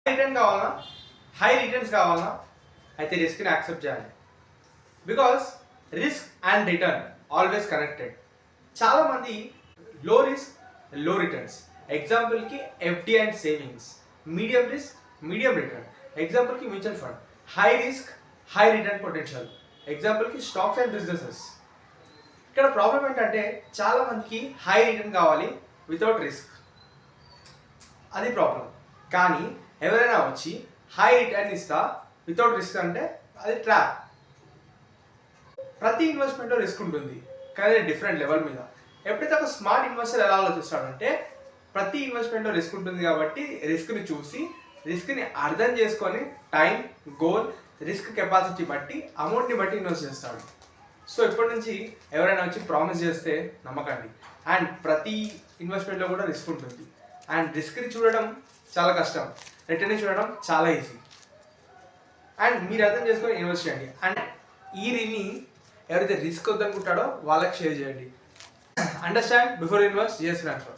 Return కావాలన్నా, high returns కావాలన్నా అయితే రిస్క్ని యాక్సెప్ట్ చేయాలి. Because risk and return always connected. చాలామంది లో రిస్క్ లో రిటర్న్స్, ఎగ్జాంపుల్కి FD and savings, medium risk medium return, ఎగ్జాంపుల్కి mutual fund, high risk high return potential, ఎగ్జాంపుల్కి stocks and businesses. ఇక్కడ ప్రాబ్లం ఏంటంటే చాలామందికి హై రిటర్న్ కావాలి without risk, అది problem. కానీ ఎవరైనా వచ్చి హై రిటర్న్ ఇస్తా వితౌట్ రిస్క్ అంటే అది ట్రాప్. ప్రతి ఇన్వెస్ట్మెంట్లో రిస్క్ ఉంటుంది, కానీ డిఫరెంట్ లెవెల్ మీద. ఎప్పుడైతే ఒక స్మార్ట్ ఇన్వెస్టర్ ఎలా ఆలోచిస్తాడంటే ప్రతి ఇన్వెస్ట్మెంట్లో రిస్క్ ఉంటుంది కాబట్టి రిస్క్ని చూసి రిస్క్ని అర్థం చేసుకొని టైం, గోల్, రిస్క్ కెపాసిటీ బట్టి అమౌంట్ని బట్టి ఇన్వెస్ట్ చేస్తాడు. సో ఇప్పటి నుంచి ఎవరైనా వచ్చి ప్రామిస్ చేస్తే నమ్మకండి. అండ్ ప్రతి ఇన్వెస్ట్మెంట్లో కూడా రిస్క్ ఉంటుంది. అండ్ రిస్క్ని చూడడం చాలా కష్టం, రిటర్న్ని చూడడం చాలా ఈజీ. అండ్ మీరు అర్థం చేసుకొని ఇన్వెస్ట్ చేయండి. అండ్ ఈ రీల్ని ఎవరైతే రిస్క్ వద్దనుకుంటాడో వాళ్ళకి షేర్ చేయండి. Understand before invest, yes, transfer.